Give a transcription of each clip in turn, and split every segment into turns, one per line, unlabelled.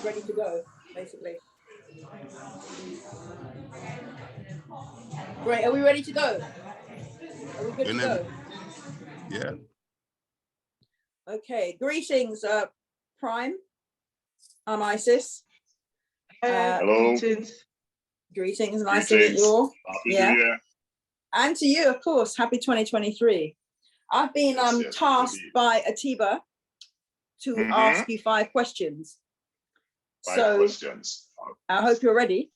ready to go, basically. Great. Are we ready to go? Are we good to go?
Yeah.
Okay. Greetings, Prime. I'm Isis.
Hello.
Greetings. Nice to meet you all.
Happy New Year.
And to you, of course. Happy 2023. I've been tasked by Atiba to ask you 5 questions.
Five questions.
I hope you're ready.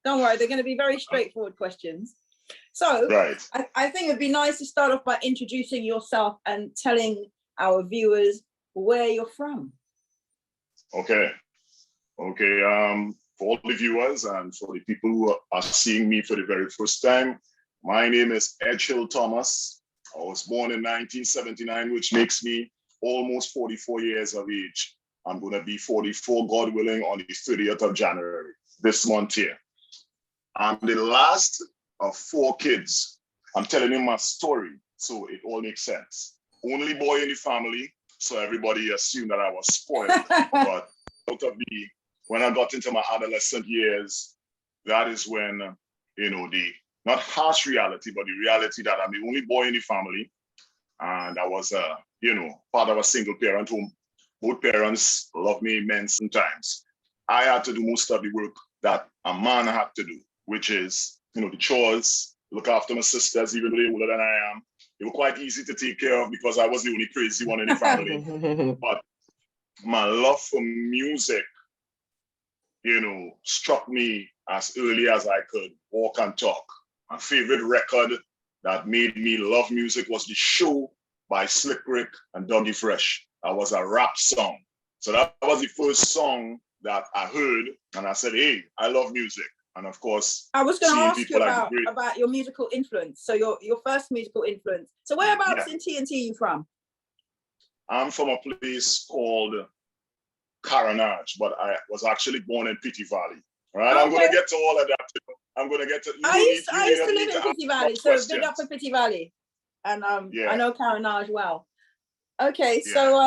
Don't worry, they're going to be very straightforward questions. So I think it'd be nice to start off by introducing yourself and telling our viewers where you're from.
Okay. For all the viewers and for the people who are seeing me for the very first time, my name is Edhill Thomas. I was born in 1979, which makes me almost 44 years of age. I'm going to be 44, God willing, on the 30th of January, this month here. I'm the last of 4 kids. I'm telling you my story, so it all makes sense. Only boy in the family, so everybody assumed that I was spoiled. But out of when I got into my adolescent years, that is when, the not harsh reality, but the reality that I'm the only boy in the family. And I was, part of a single parent home. Both parents love me immense sometimes. I had to do most of the work that a man had to do, which is, the chores, look after my sisters, even though they're older than I am. They were quite easy to take care of because I was the only crazy one in the family. But my love for music, struck me as early as I could walk and talk. My favorite record that made me love music was The Show by Slick Rick and Dougie Fresh. That was a rap song. So that was the first song that I heard, and I said, hey, I love music. And of course,
I was going to ask you about your musical influence. So your first musical influence. So whereabouts in TNT are you from?
I'm from a place called Caranage, but I was actually born in Pity Valley. Right? Okay. I'm going to get to all of that. I'm going to get to.
I used to live in Pity Valley, so big up for Pity Valley, and I know Caranage well. Okay, so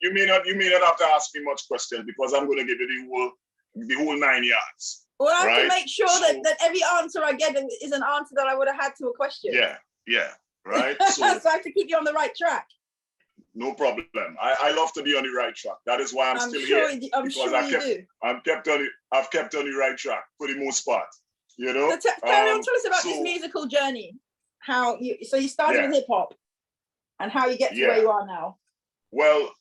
you may not have to ask me much questions because I'm going to give you the whole 9 yards.
Well, I have to make sure that every answer I get is an answer that I would have had to a question.
Yeah, right.
So I have to keep you on the right track.
No problem. I love to be on the right track. That is why I'm still here. I've kept on the right track for the most part.
So tell us about this musical journey. So you started with hip hop, and how you get to where you are now.
Well,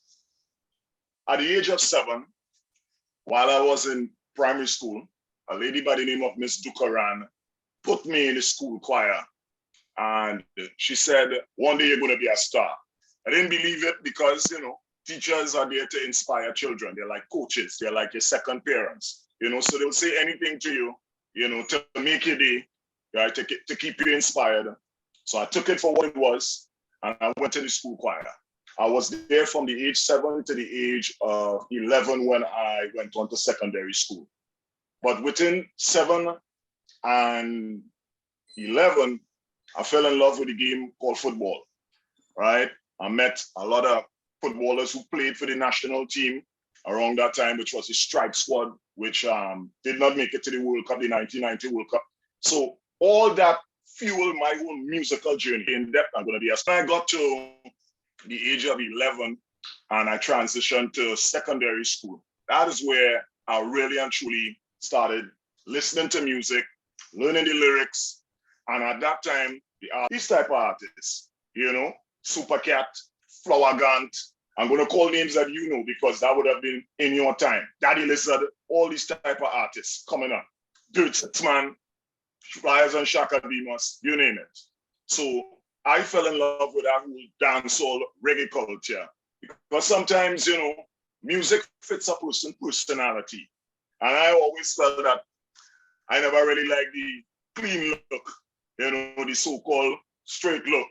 at the age of 7, while I was in primary school, a lady by the name of Miss Dukaran put me in the school choir, and she said, one day you're going to be a star. I didn't believe it because, teachers are there to inspire children. They're like coaches. They're like your second parents, so they'll say anything to you, to make your day, right, to keep you inspired. So I took it for what it was, and I went to the school choir. I was there from the age 7 to the age of 11 when I went on to secondary school. But within 7 and 11, I fell in love with a game called football, right? I met a lot of footballers who played for the national team around that time, which was the strike squad, which did not make it to the World Cup, the 1990 World Cup. So all that fueled my whole musical journey in depth. I'm going to be as I got to the age of 11 and I transitioned to secondary school. That is where I really and truly started listening to music, learning the lyrics. And at that time, these type of artists, Supercat, Flower Gant. I'm going to call names that you know because that would have been in your time. Daddy Lizard, all these type of artists coming up. Dirt Man, Flyers and Shaka Demus, you name it. So I fell in love with that whole dancehall reggae culture because sometimes, music fits a person's personality. And I always felt that I never really liked the clean look, the so-called straight look.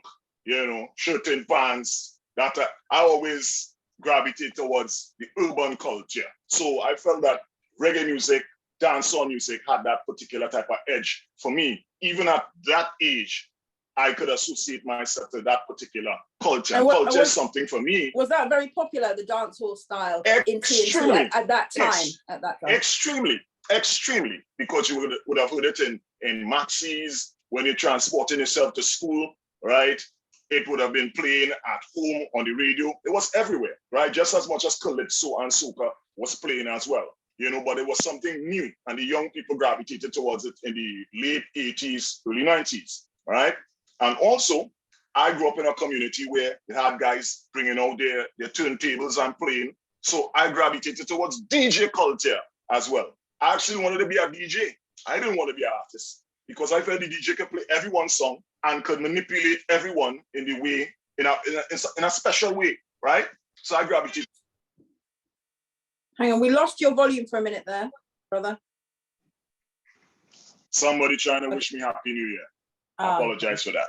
Shirt and pants, that I always gravitate towards the urban culture. So I felt that reggae music, dancehall music had that particular type of edge for me. Even at that age, I could associate myself to that particular culture. And culture is something for me.
Was that very popular, the dancehall style in
TNT
at that time? At that time,
extremely, because you would have heard it in maxis when you're transporting yourself to school, right? It would have been playing at home on the radio. It was everywhere, right? Just as much as calypso and soca was playing as well, you know, but it was something new, and the young people gravitated towards it in the late 80s, early 90s, right? And also, I grew up in a community where they had guys bringing out their turntables and playing. So I gravitated towards DJ culture as well. I actually wanted to be a DJ. I didn't want to be an artist because I felt the DJ could play everyone's song and could manipulate everyone in the way, in a special way, right? So I gravitated.
Hang on, we lost your volume for a minute there, brother.
Somebody trying to wish me Happy New Year. I apologize for that.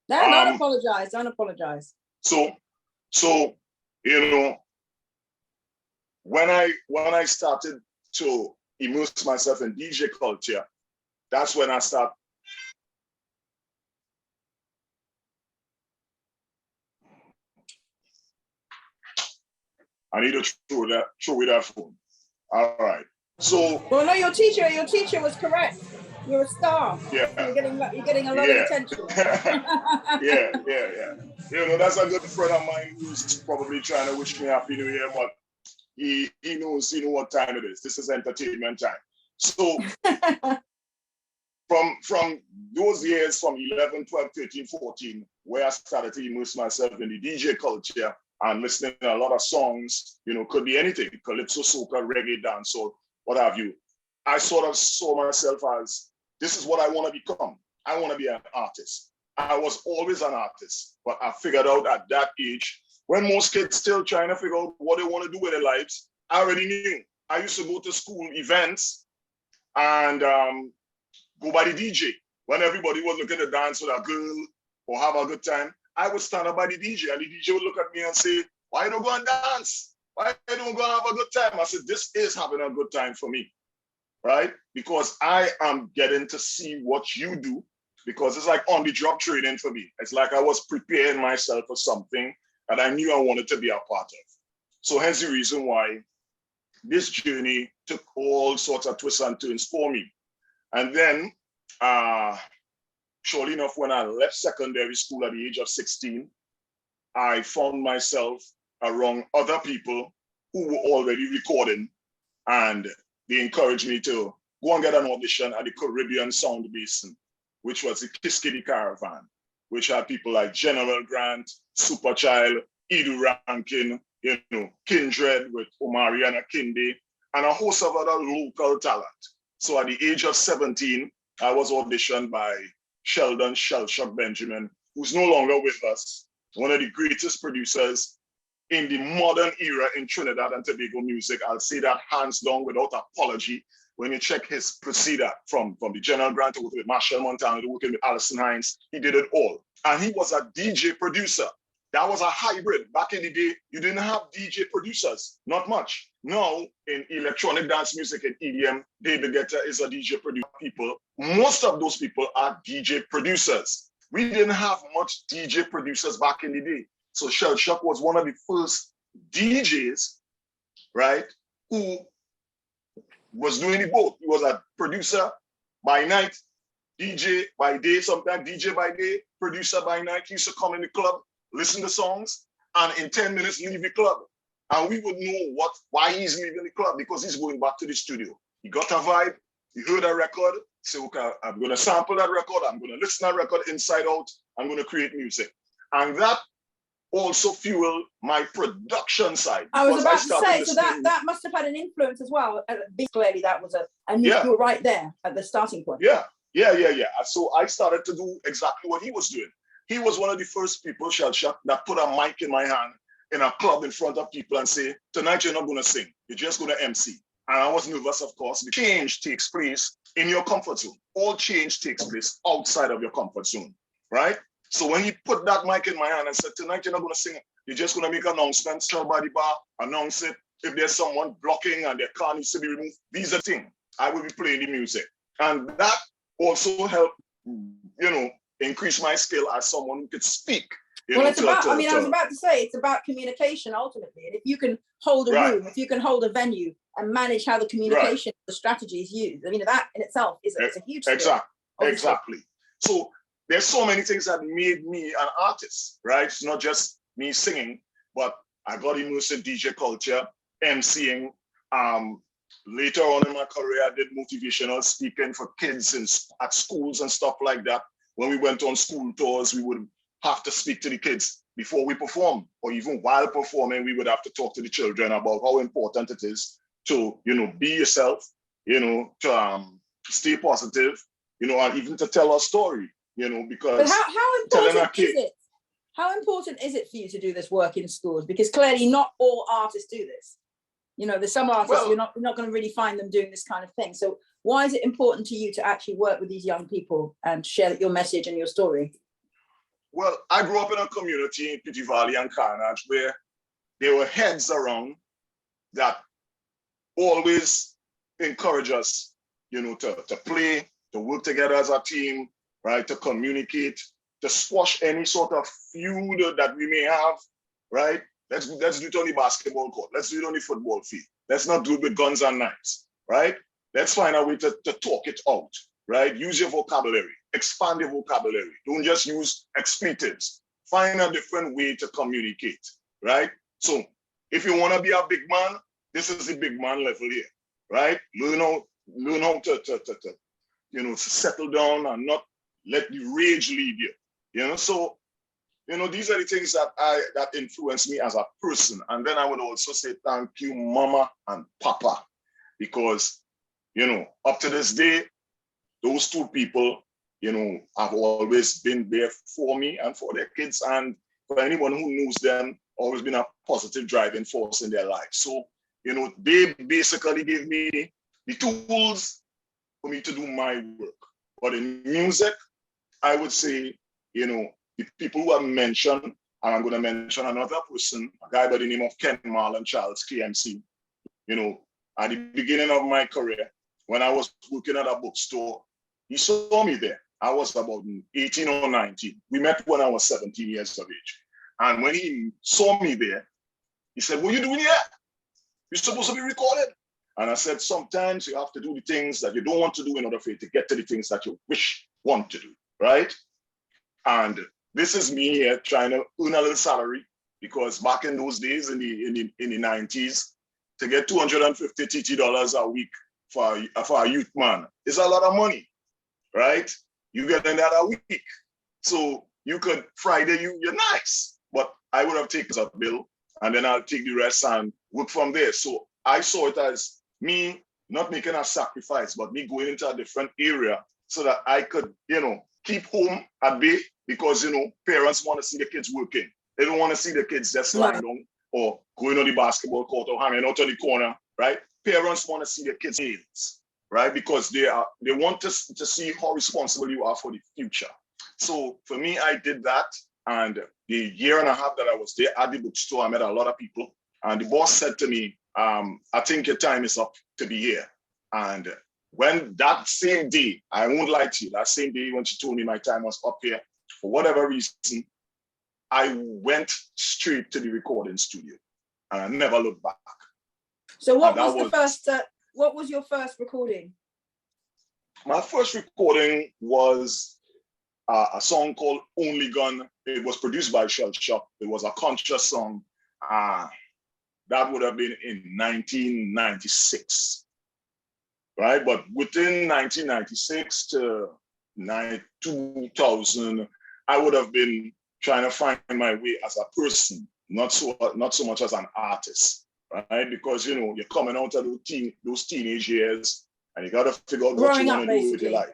No, don't apologize. Don't apologize.
So, you know, when I started to immerse myself in DJ culture, that's when I started. I need to throw away that phone. All right. So.
Well, no, your teacher was correct. You're a star.
Yeah.
You're getting a lot of attention.
yeah. You know, that's a good friend of mine who's probably trying to wish me Happy New Year, but he knows what time it is. This is entertainment time. So from those years, from 11, 12, 13, 14, where I started to immerse myself in the DJ culture and listening to a lot of songs, you know, could be anything, calypso, soca, reggae, dancehall, what have you. I sort of saw myself as, this is what I want to become. I want to be an artist. I was always an artist, but I figured out at that age, when most kids still trying to figure out what they want to do with their lives, I already knew. I used to go to school events and go by the DJ. When everybody was looking to dance with a girl or have a good time, I would stand up by the DJ and the DJ would look at me and say, why you don't go and dance? Why you don't go and have a good time? I said, this is having a good time for me, right? Because I am getting to see what you do, because it's like on the job training for me. It's like I was preparing myself for something that I knew I wanted to be a part of. So hence the reason why this journey took all sorts of twists and turns for me. And then, surely enough, when I left secondary school at the age of 16, I found myself around other people who were already recording, and they encouraged me to go and get an audition at the Caribbean Sound Basin, which was the Kiskadee Caravan, which had people like General Grant, Superchild, Edu Rankin, you know, Kindred with Omari and Akinde, and a host of other local talent. So at the age of 17, I was auditioned by Sheldon Shellshock Benjamin, who's no longer with us, one of the greatest producers in the modern era in Trinidad and Tobago music. I'll say that hands down without apology. When you check his procedure from the General Grant to work with Marshall Montana to working with Alison Hines, he did it all. And he was a DJ producer. That was a hybrid. Back in the day, you didn't have DJ producers, not much. Now, in electronic dance music and EDM, David Guetta is a DJ producer. People, most of those people are DJ producers. We didn't have much DJ producers back in the day. So Shellshock was one of the first DJs, right, who was doing it both. He was a producer by night, DJ by day, sometimes DJ by day, producer by night. He used to come in the club, listen to songs, and in 10 minutes leave the club. And we would know why he's leaving the club, because he's going back to the studio. He got a vibe, he heard a record, say, okay, I'm going to sample that record, I'm going to listen to that record inside out, I'm going to create music. And that also fueled my production side.
I was about to say, so that must have had an influence as well. Clearly that was you were right there at the starting point.
Yeah. So I started to do exactly what he was doing. He was one of the first people, Shellshock, that put a mic in my hand in a club in front of people and say, tonight you're not going to sing, you're just going to MC. And I was nervous, of course. Change takes place in your comfort zone. All change takes place outside of your comfort zone, right? So when he put that mic in my hand and said, tonight you're not going to sing, you're just going to make announcements, show by the bar, announce it. If there's someone blocking and their car needs to be removed, these are things. I will be playing the music. And that also helped, you know, increase my skill as someone who could speak.
Well, it's about, I was about to say, it's about communication ultimately. And if you can hold a room, if you can hold a venue and manage how the communication, the strategy is used, I mean, that in itself is a huge skill.
Exactly. So there's so many things that made me an artist, right? It's not just me singing, but I got immersed in DJ culture, MCing. Later on in my career, I did motivational speaking for kids at schools and stuff like that. When we went on school tours, we would have to speak to the kids before we perform, or even while performing, we would have to talk to the children about how important it is to, be yourself, to stay positive, and even to tell a story, because.
But how important is it? How important is it for you to do this work in schools? Because clearly not all artists do this. There's some artists you're not going to really find them doing this kind of thing. So why is it important to you to actually work with these young people and share your message and your story?
Well, I grew up in a community in Petite Valley and Carnage where there were heads around that always encourage us, to play, to work together as a team, right, to communicate, to squash any sort of feud that we may have, right? Let's do it on the basketball court. Let's do it on the football field. Let's not do it with guns and knives, right? Let's find a way to talk it out, right? Use your vocabulary, expand your vocabulary. Don't just use expletives. Find a different way to communicate, right? So if you want to be a big man, this is the big man level here, right? Learn how to settle down and not let the rage lead you, So, these are the things that influence me as a person. And then I would also say thank you, Mama and Papa, because, up to this day, those two people, have always been there for me and for their kids. And for anyone who knows them, always been a positive driving force in their life. So, they basically gave me the tools for me to do my work. But in music, I would say, the people who have mentioned, and I'm going to mention another person, a guy by the name of Ken Marlon Charles, KMC. At the beginning of my career, when I was working at a bookstore, he saw me there. I was about 18 or 19. We met when I was 17 years of age. And when he saw me there, he said, "What are you doing here? You're supposed to be recorded." And I said, sometimes you have to do the things that you don't want to do in order for you to get to the things that you want to do, right? And this is me here trying to earn a little salary, because back in those days, in the 90s, to get $250 TT a week for a youth man is a lot of money, right? You get that a week. So you could Friday, you're nice, but I would have taken a bill and then I'll take the rest and work from there. So I saw it as me not making a sacrifice, but me going into a different area so that I could, keep home at bay, because, parents want to see the kids working. They don't want to see the kids just lying down or going on the basketball court or hanging out on the corner, right? Parents want to see their kids' kids, right? Because they want to see how responsible you are for the future. So for me, I did that. And the year and a half that I was there at the bookstore, I met a lot of people. And the boss said to me, I think your time is up to be here. And when that same day, I won't lie to you, that same day when she told me my time was up here, for whatever reason, I went straight to the recording studio and I never looked back.
So what was your first recording?
My first recording was a song called Only Gun. It was produced by Shell Shock. It was a conscious song. That would have been in 1996, right? But within 1996 to 2000, I would have been trying to find my way as a person, not so much as an artist, right? Because, you're coming out of those teenage years and you got to figure out what you want to do with your life,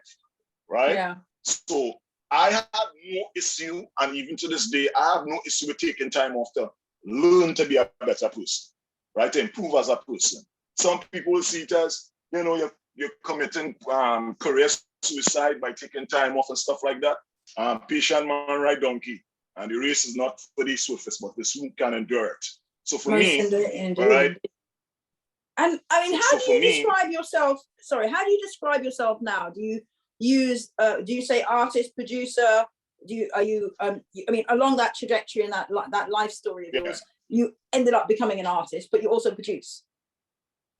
right? Yeah. So I had no issue, and even to this day, I have no issue with taking time off to learn to be a better person, right? To improve as a person. Some people will see it as, you're committing career suicide by taking time off and stuff like that. Patient man ride donkey. And the race is not for the swiftest, but the who can endure it. So for me, right?
And I mean, how do you describe yourself? Sorry, how do you describe yourself now? Do you use, do you say artist, producer, I mean, along that trajectory and that life story of yours, you ended up becoming an artist, but you also produce.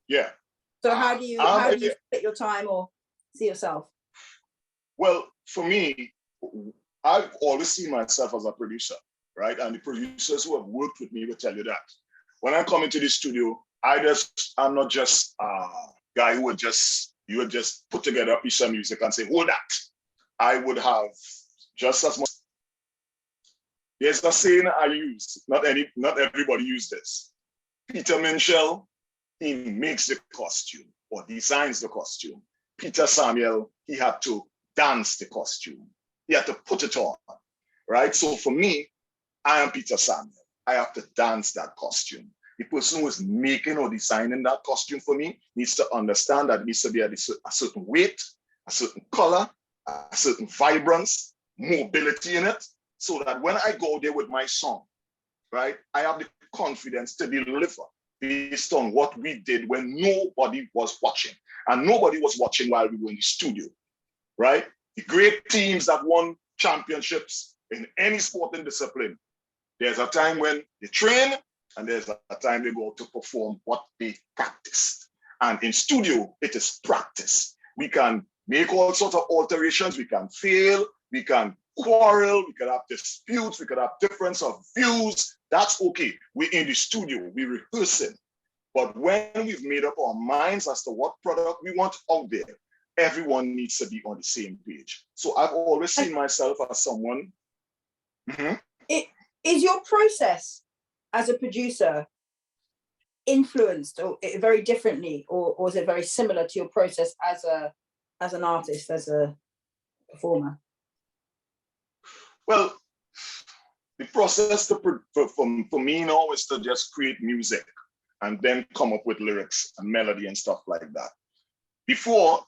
Yeah.
So how do you split your time or see yourself?
Well, for me, I've always seen myself as a producer, right? And the producers who have worked with me will tell you that. When I come into the studio, I'm not just a guy who would just put together a piece of music and say, hold that. I would have just as much. There's a saying I use, not everybody use this. Peter Minshall, he makes the costume or designs the costume. Peter Samuel, he had to dance the costume. He had to put it on, right? So for me, I am Peter Samuel. I have to dance that costume. The person who is making or designing that costume for me needs to understand that it needs to be a certain weight, a certain color, a certain vibrance, mobility in it, so that when I go there with my song, right, I have the confidence to deliver based on what we did when nobody was watching. And nobody was watching while we were in the studio, right? The great teams that won championships in any sporting discipline, there's a time when they train and there's a time they go to perform what they practiced. And in studio, it is practice. We can make all sorts of alterations, we can fail, we can quarrel, we can have disputes, we can have difference of views. That's okay. We're in the studio, we're rehearsing. But when we've made up our minds as to what product we want out there, everyone needs to be on the same page. So I've always seen myself as someone.
Is your process as a producer influenced or very differently, or is it very similar to your process as an artist, as a performer?
Well, the process for me now is to just create music and then come up with lyrics and melody and stuff like that. Before,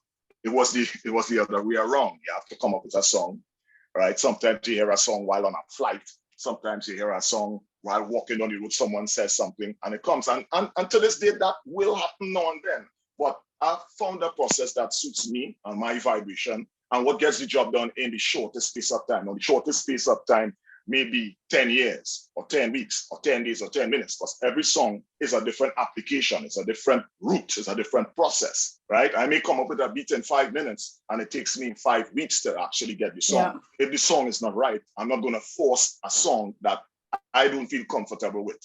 it was the other way around. You have to come up with a song, right? Sometimes you hear a song while on a flight. Sometimes you hear a song while walking on the road, someone says something and it comes. And to this day, that will happen now and then. But I've found a process that suits me and my vibration and what gets the job done in the shortest space of time. Now, the shortest space of time maybe 10 years or 10 weeks or 10 days or 10 minutes, because every song is a different application. It's a different route. It's a different process, right? I may come up with a beat in 5 minutes and it takes me 5 weeks to actually get the song. Yeah. If the song is not right, I'm not going to force a song that I don't feel comfortable with,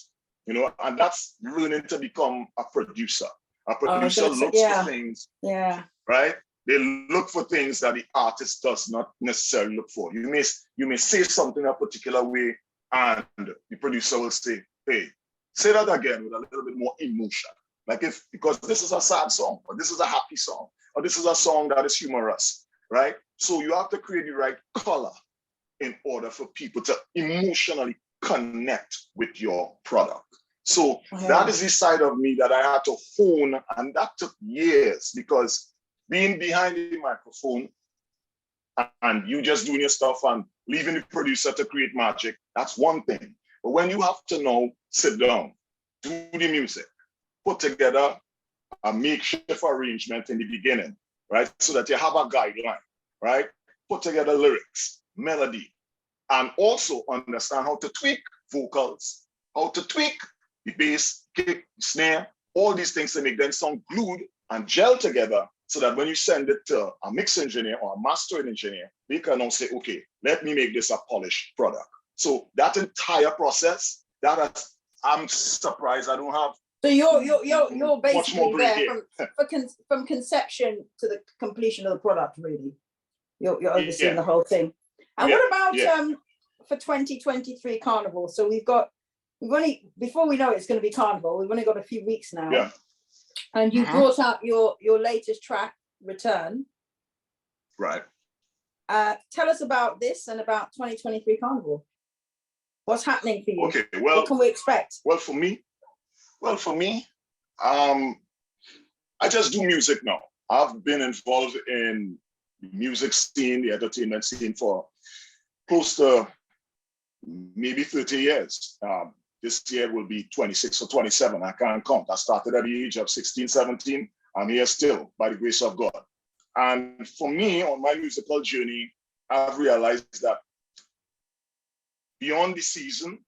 you know, and that's learning to become a producer. A producer looks for things, right? They look for things that the artist does not necessarily look for. You may say something a particular way, and the producer will say, "Hey, say that again with a little bit more emotion." Like because this is a sad song, or this is a happy song, or this is a song that is humorous, right? So you have to create the right color in order for people to emotionally connect with your product. So that is the side of me that I had to hone, and that took years, because being behind the microphone and you just doing your stuff and leaving the producer to create magic, that's one thing. But when you have to now sit down, do the music, put together a makeshift arrangement in the beginning, right? So that you have a guideline, right? Put together lyrics, melody, and also understand how to tweak vocals, how to tweak the bass, kick, snare, all these things to make them sound glued and gel together, so that when you send it to a mix engineer or a mastering engineer, they can now say, okay, let me make this a polished product. So that entire process, I'm surprised I don't have.
So you're basically there from conception to the completion of the product, really. You're overseeing the whole thing. And what about for 2023 Carnival? So we've only, before we know it's going to be Carnival, we've only got a few weeks now. Yeah. And you brought out your latest track, Return.
Right.
Tell us about this and about 2023 Carnival. What's happening for you?
Okay, well,
what can we expect?
Well, for me, I just do music now. I've been involved in the music scene, the entertainment scene for close to maybe 30 years. This year will be 26 or 27. I can't count. I started at the age of 16, 17. I'm here still, by the grace of God. And for me, on my musical journey, I've realized that beyond the season,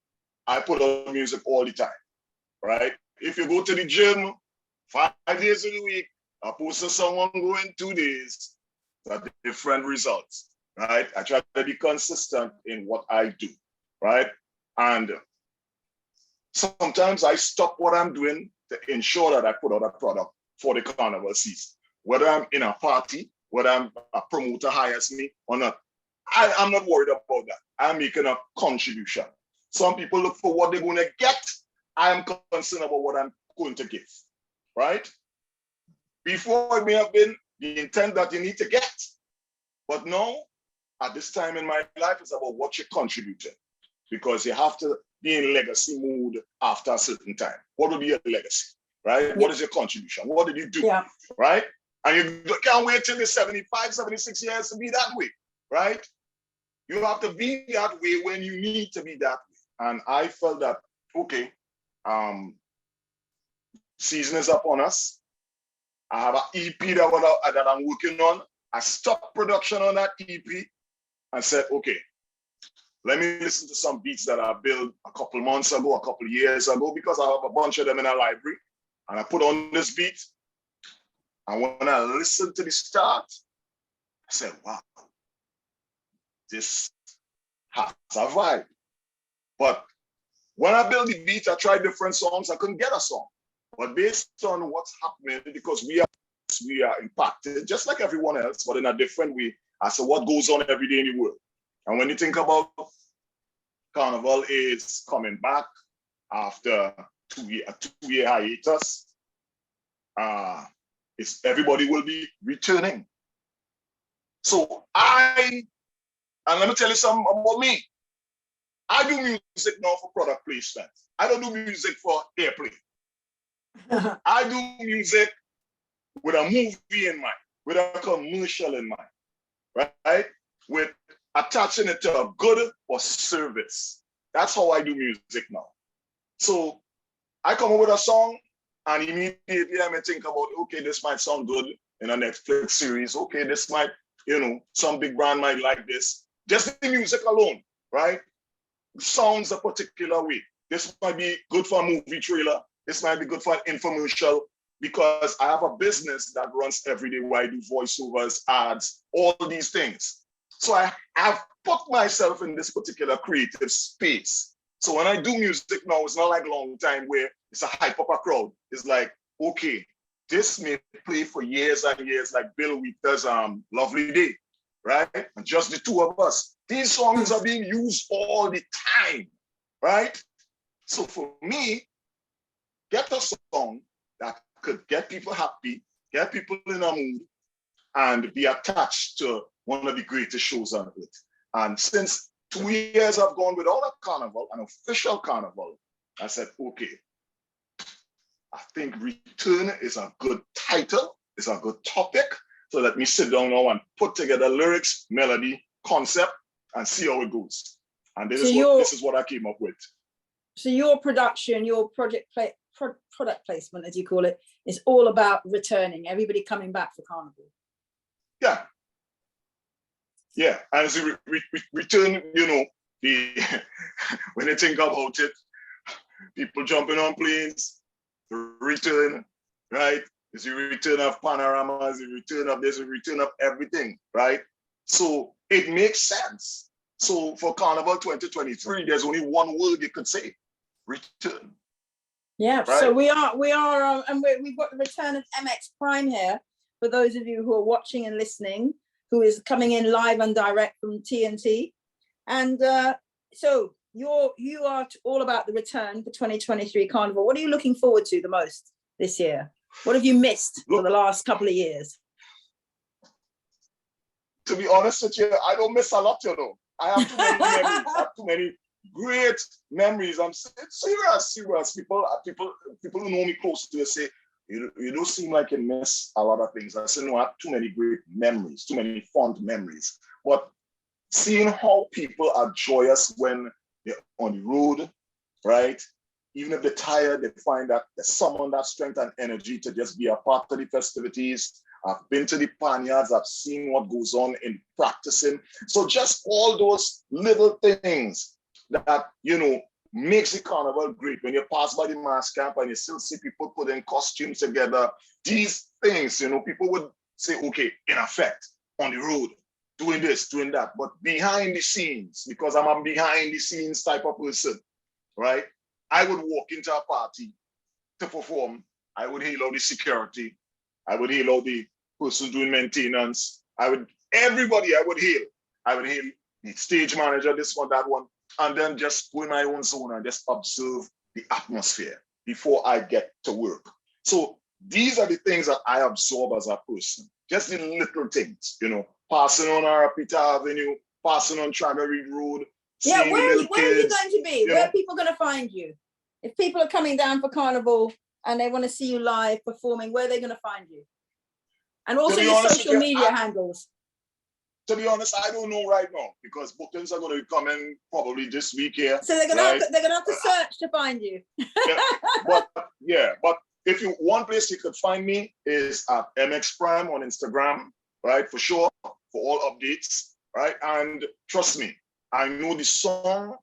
I put out music all the time, right? If you go to the gym 5 days of the week, opposed to someone going 2 days, that's different results, right? I try to be consistent in what I do, right? And sometimes I stop what I'm doing to ensure that I put out a product for the carnival season. Whether I'm in a party, whether a promoter hires me or not, I'm not worried about that. I'm making a contribution. Some people look for what they're going to get. I'm concerned about what I'm going to give, right? Before, it may have been the intent that you need to get. But now, at this time in my life, it's about what you're contributing, because you have to be in legacy mood after a certain time. What will be your legacy, right? Yeah. What is your contribution? What did you do, right? And you can't wait till you're 75, 76 years to be that way, right? You have to be that way when you need to be that way. And I felt that, okay, season is upon us. I have an EP that I'm working on. I stopped production on that EP and said, okay, let me listen to some beats that I built a couple months ago, a couple years ago, because I have a bunch of them in a library. And I put on this beat. And when I listened to the start, I said, wow, this has a vibe. But when I built the beat, I tried different songs. I couldn't get a song. But based on what's happening, because we are impacted, just like everyone else, but in a different way, as to what goes on every day in the world. And when you think about Carnival is coming back after a two-year hiatus, everybody will be returning. So and let me tell you something about me. I do music now for product placement. I don't do music for airplay. I do music with a movie in mind, with a commercial in mind, right? With attaching it to a good or service. That's how I do music now. So I come up with a song and immediately I may think about, okay, this might sound good in a Netflix series. Okay, this might, some big brand might like this. Just the music alone, right? Sounds a particular way. This might be good for a movie trailer. This might be good for an infomercial, because I have a business that runs every day where I do voiceovers, ads, all these things. So I've put myself in this particular creative space. So when I do music now, it's not like a long time where it's a hype up a crowd. It's like, okay, this may play for years and years, like Bill Wheater's Lovely Day, right? And just the two of us. These songs are being used all the time, right? So for me, get a song that could get people happy, get people in a mood, and be attached to one of the greatest shows on earth. And since 2 years I've gone without a carnival, an official carnival, I said, okay, I think Return is a good title, it's a good topic. So let me sit down now and put together lyrics, melody, concept, and see how it goes. And this is what I came up with.
So your production, your product placement, as you call it, is all about returning, everybody coming back for Carnival.
Yeah. Yeah, and as you return, when you think about it, people jumping on planes, return, right? As you return of panoramas, you return of this, you return of everything, right? So it makes sense. So for Carnival 2023, there's only one word you could say: return.
Yeah, right? So we are, and we've got the return of MX Prime here for those of you who are watching and listening, who is coming in live and direct from TNT. And so you are all about the return for 2023 Carnival. What are you looking forward to the most this year? What have you missed for the last couple of years?
To be honest with you, I don't miss a lot, I have too many memories. I have too many great memories. I'm serious. People who know me closely say, you don't seem like you miss a lot of things. I say, no, I have too many great memories, too many fond memories. But seeing how people are joyous when they're on the road, right? Even if they're tired, they find that they summon that strength and energy to just be a part of the festivities. I've been to the panyards, I've seen what goes on in practicing. So just all those little things that, makes the carnival great. When you pass by the mass camp and you still see people putting costumes together, these things, people would say, okay, in effect, on the road, doing this, doing that. But behind the scenes, because I'm a behind the scenes type of person, right? I would walk into a party to perform. I would hail out the security. I would hail out the person doing maintenance. Everybody I would hail. I would hail the stage manager, this one, that one, and then just go in my own zone and just observe the atmosphere before I get to work. So these are the things that I absorb as a person. Just the little things, passing on Arapita Avenue, passing on Tragaree Road.
Yeah, where are you going to be? Where are people going to find you? If people are coming down for Carnival and they want to see you live performing, where are they going to find you? And also your social media handles.
To be honest, I don't know right now because bookings are going to be coming probably this week here.
So they're going to have to search to find you.
But if one place you could find me is at MX Prime on Instagram, right? For sure, for all updates, right? And trust me, I know the song,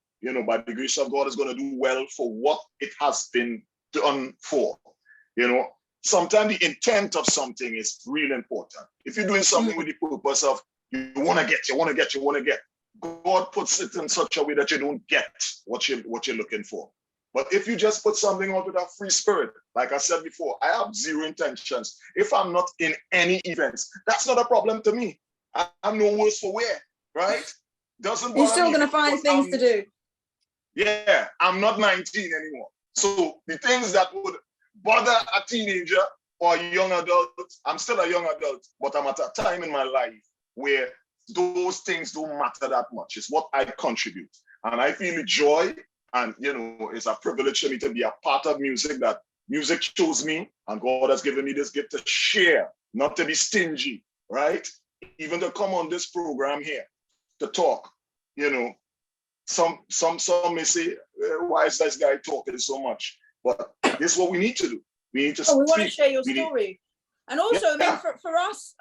by the grace of God, is going to do well for what it has been done for. Sometimes the intent of something is really important. If you're doing something with the purpose of you want to get, God puts it in such a way that you don't get what you're looking for. But if you just put something out with a free spirit, like I said before, I have zero intentions. If I'm not in any events, that's not a problem to me. I'm no worse for wear, right? Doesn't
You're still going to find things to do.
Yeah, I'm not 19 anymore. So the things that would bother a teenager or a young adult, I'm still a young adult, but I'm at a time in my life where those things don't matter that much. It's what I contribute. And I feel the joy, and it's a privilege for me to be a part of music, that music chose me, and God has given me this gift to share, not to be stingy, right? Even to come on this program here to talk. Some may say, why is this guy talking so much? But this is what we need to do. We need to
we want to share your story. And also, I mean, for us,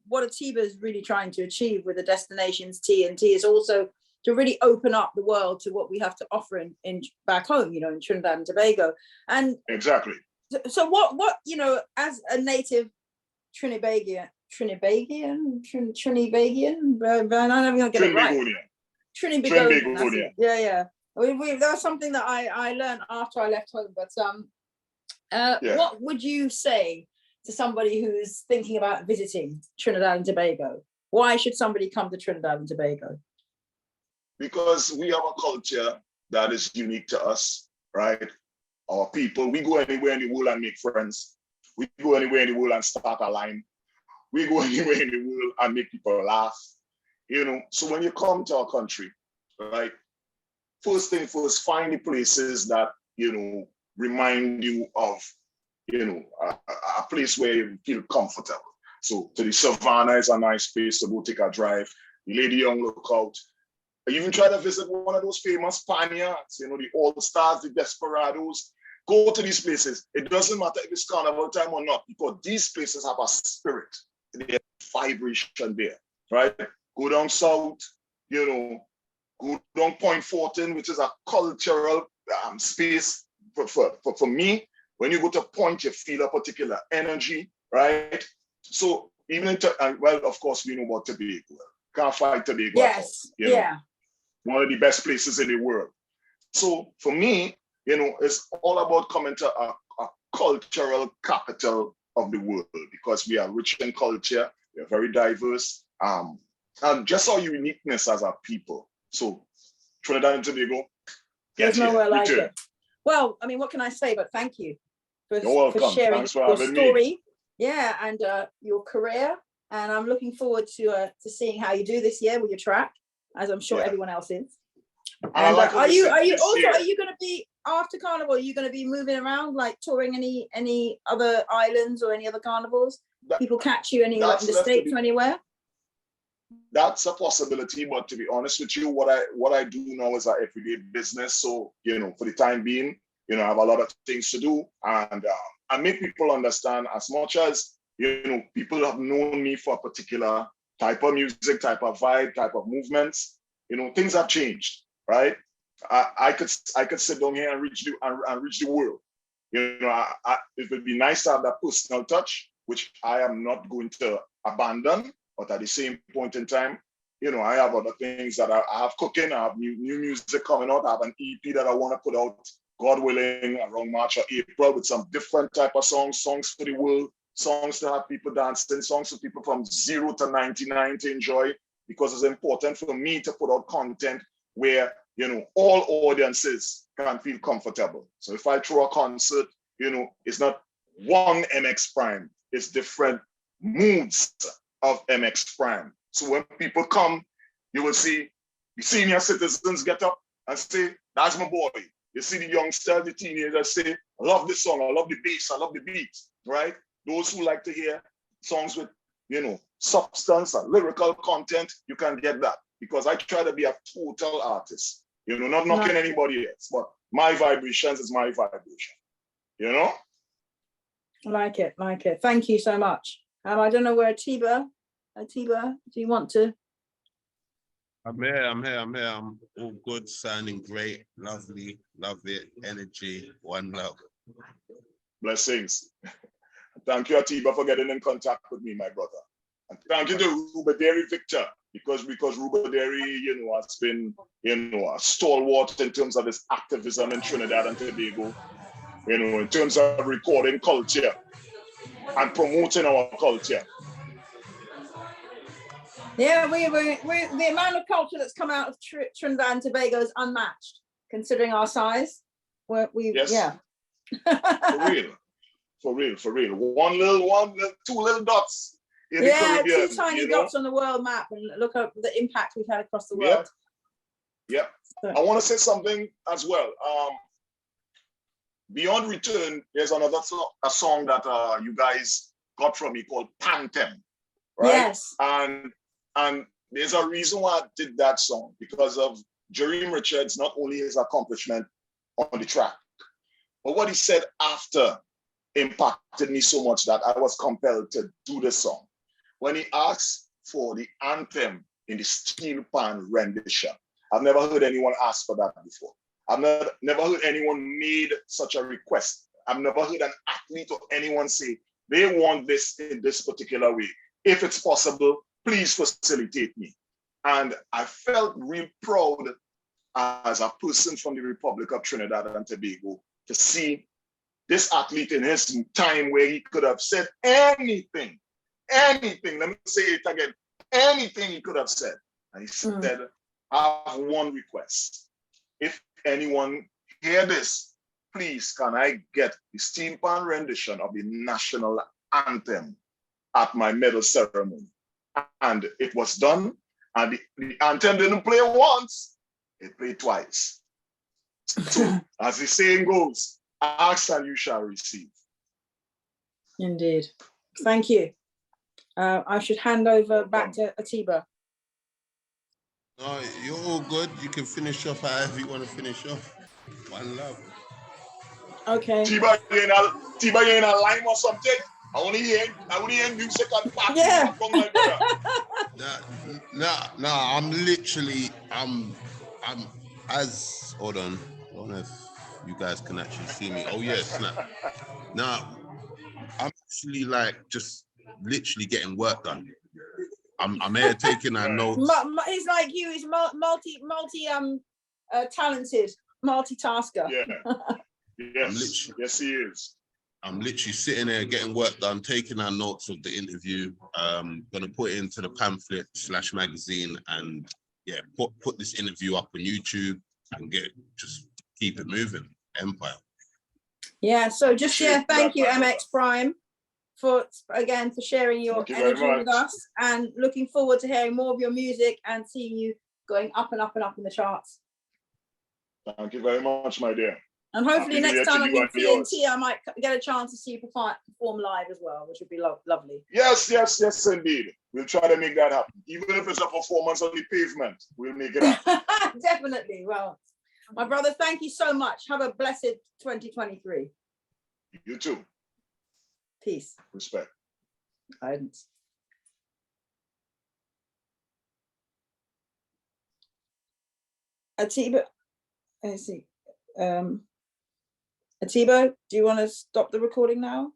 what Atiba is really trying to achieve with the Destinations T&T is also to really open up the world to what we have to offer in back home, in Trinidad and Tobago. And
exactly.
So what as a native Trinibagian, I'm not even gonna get it right. Trinibagonian. Yeah. That was something that I learned after I left home. But what would you say to somebody who's thinking about visiting Trinidad and Tobago? Why should somebody come to Trinidad and Tobago?
Because we have a culture that is unique to us, right? Our people, we go anywhere in the world and make friends. We go anywhere in the world and start a line. We go anywhere in the world and make people laugh. So when you come to our country, right, first thing first, find the places that, remind you of, a place where you feel comfortable. So to the Savannah is a nice place to go take a drive. The Lady Young Lookout. Even try to visit one of those famous Spaniards, the All-Stars, the Desperados. Go to these places. It doesn't matter if it's carnival time or not, because these places have a spirit. There's vibration there, right? Go down south, go down Point 14, which is a cultural space. For me, when you go to Point, you feel a particular energy, right? So even of course, we know about Tobago. Can't fight Tobago.
Yes,
one of the best places in the world. So for me, it's all about coming to a cultural capital of the world, because we are rich in culture, we are very diverse, and just our uniqueness as a people. So Trinidad and Tobago,
there's nowhere like it. Well, I mean, what can I say? But thank you for sharing your story, and your career. And I'm looking forward to seeing how you do this year with your track, as I'm sure everyone else is. And are you going to be, after Carnival, are you going to be moving around, like touring any other islands or any other carnivals? People catch you in the States or anywhere?
That's a possibility, but to be honest with you, what I do now is our everyday business. So, for the time being, I have a lot of things to do, and I make people understand, as much as, people have known me for a particular type of music, type of vibe, type of movements, things have changed, right? I could sit down here and reach the world. You know, it would be nice to have that personal touch, which I am not going to abandon. But at the same point in time, you know, I have other things that I have cooking. I have new music coming out. I have an EP that I want to put out, God willing, around March or April with some different type of songs for the world, songs to have people dancing, songs for people from 0 to 99 to enjoy, because it's important for me to put out content where, you know, all audiences can feel comfortable. So if I throw a concert, you know, it's not one MX Prime, it's different moods of MX Prime. So when people come, you will see the senior citizens get up and say, that's my boy. You see the youngsters, the teenagers say, I love this song, I love the bass, I love the beat, right? Those who like to hear songs with, you know, substance and lyrical content, you can get that, because I try to be a total artist. You know, not knocking anybody else, but my vibrations is my vibration. You know?
Like it. Thank you so much. I don't know where Atiba, do you want to?
I'm here. I'm all good, sounding great, lovely, love it, energy, one love.
Blessings. Thank you, Atiba, for getting in contact with me, my brother. And thank you to Rubaderi Victor, because Rubaderi, you know, has been, you know, a stalwart in terms of his activism in Trinidad and Tobago, you know, in terms of recording culture and promoting our culture.
Yeah, we the amount of culture that's come out of Trinidad and Tobago is unmatched, considering our size.
Yes.
Yeah.
For real. Two little dots in the Caribbean.
Two tiny dots on the world map, and look at the impact we've had across the world.
Yep. I want to say something as well. Beyond Return, there's another song that you guys got from me called Panthem, right?
Yes.
And there's a reason why I did that song, because of Jereme Richards, not only his accomplishment on the track, but what he said after impacted me so much that I was compelled to do the song. When he asked for the anthem in the steelpan rendition, I've never heard anyone ask for that before. I've never heard anyone made such a request. I've never heard an athlete or anyone say they want this in this particular way. If it's possible, please facilitate me. And I felt real proud as a person from the Republic of Trinidad and Tobago to see this athlete in his time where he could have said anything, let me say it again, anything he could have said. And he said, I have one request. If anyone hear this, please can I get the steelpan rendition of the national anthem at my medal ceremony? And it was done, and the anthem didn't play once, it played twice. So, as the saying goes, ask and you shall receive.
Indeed. Thank you. I should hand over back to Atiba.
No, you're all good. You can finish off however you want to finish off. One love.
Okay.
Tiba, you in a lime or something? I only hear music and party.
Yeah.
My brother.
No, I'm literally, hold on. I don't know if you guys can actually see me. Oh, yes, snap. Now, I'm actually like just literally getting work done. I'm here taking our notes.
He's like you, he's talented, multitasker.
Yeah. Yes, he is.
I'm literally sitting there getting work done, taking our notes of the interview. Gonna put it into the pamphlet / magazine, and yeah, put this interview up on YouTube and just keep it moving. Empire.
Yeah. So thank you, MX Prime, for sharing your energy with us, and looking forward to hearing more of your music and seeing you going up and up and up in the charts.
Thank you very much, my dear.
And hopefully next time I'm in TNT, I might get a chance to see you perform live as well, which would be lovely.
Yes, indeed. We'll try to make that happen. Even if it's a performance on the pavement, we'll make it happen.
Definitely. Well, my brother, thank you so much. Have a blessed 2023.
You too.
Peace.
Respect.
Guidance. Atiba, I see. Atiba, do you want to stop the recording now?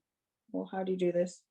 Or how do you do this?